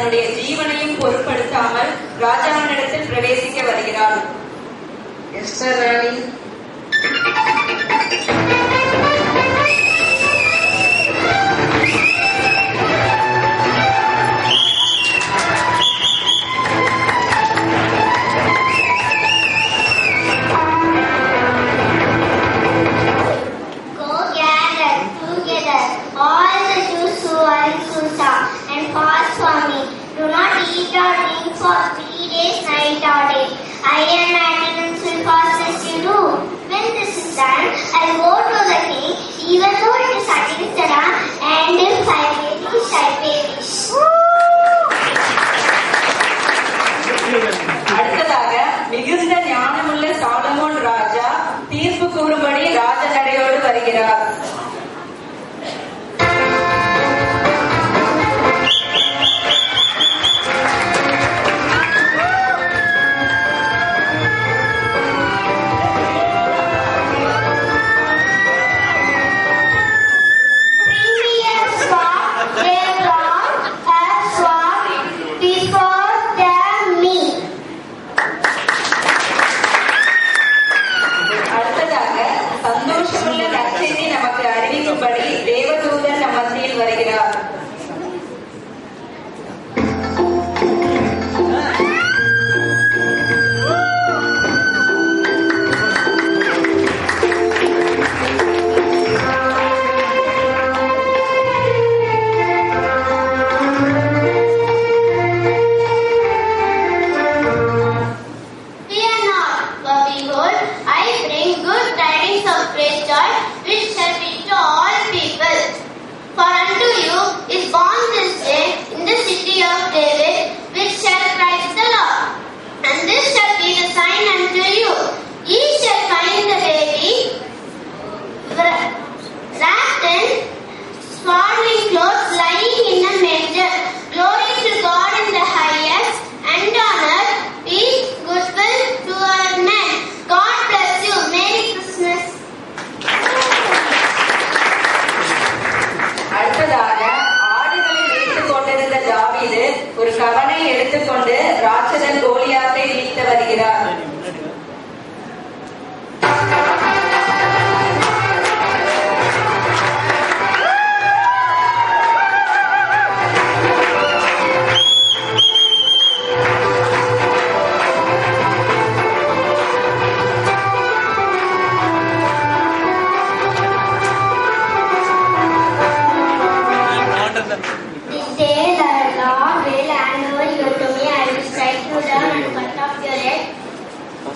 தன்னுடைய ஜீவனையும் பொருட்படுத்தாமல் ராஜாவினிடத்தில் பிரவேசிக்க வருகிறாள். Esther Rani I and my attendants will fast as you do. When this is done, I go to the king, even though it is against the law, and if I perish, I perish. அடுத்ததாக மிகுந்த ஞானமுள்ள Solomon ராஜா தீர்ப்பு கூறும்படி ராஜ நடையோடு வருகிறார். தேவதூதன் நம் மத்தியில் வருகிறார். ஒரு கவனை எடுத்துக்கொண்டு ராட்சதன் கோலியாத்தை வீழ்த்த வருகிறார்.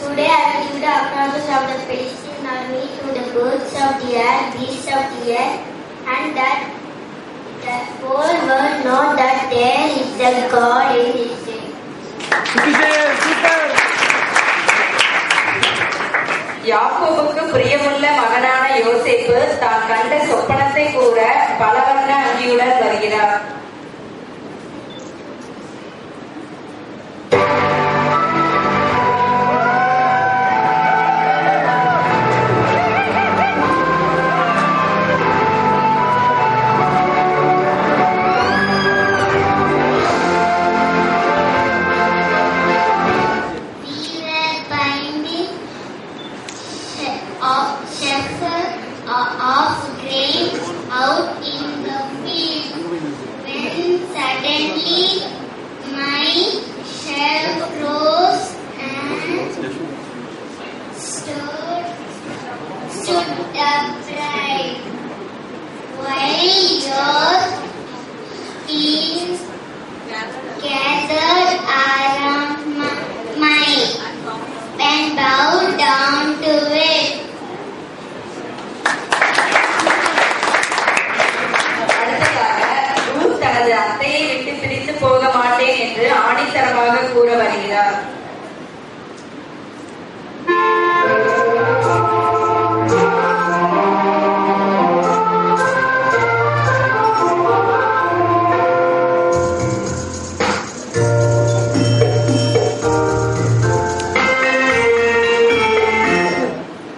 Today I will give the accounts of the Philistine army to the birds of the air, beasts of the air, and that the whole world know that there is a God in Israel. யாக்கோபுக்கு பிரியமுள்ள மகனான யோசேப்பு தான் கண்ட சொப்பனத்தை கூற பலவர்ண அங்கியுடன் வருகிறார். Of grain out in the field, when suddenly my shelf rose and stood upright, while yours is gathered around mine and bowed down to it. அத்தையை விட்டு பிரித்து போக மாட்டேன் என்று ஆணித்தரமாக கூற வருகிறார்.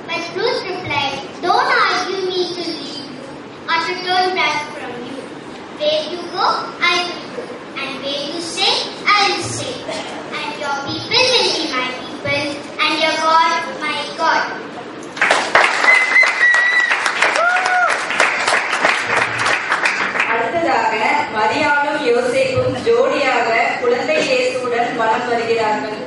But Ruth replied, "Don't argue me to leave you or to turn back from you. Where you go, I will go, and where you stay, வருகிறார்கள்.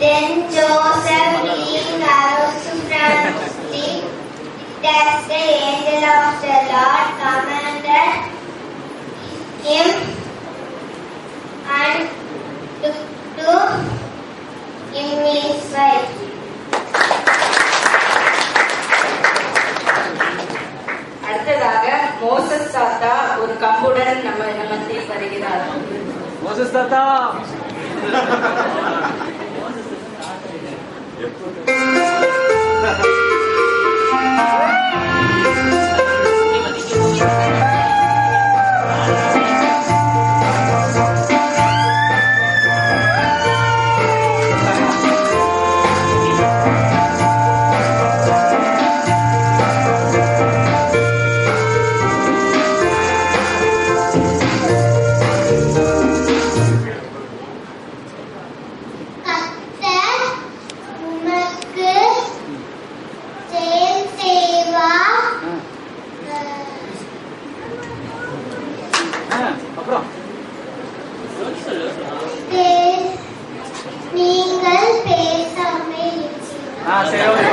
Then Joseph, being arose from sleep, as the angel of the Lord commanded him, and took to him his wife. அடுத்ததாக Moses தாத்தா ஒரு கம்புடன் நம்ம மத்தியில் வருகிறார். Moses தாத்தா நீங்கள் பேசாமல் இருக்கிறீர்கள். சரி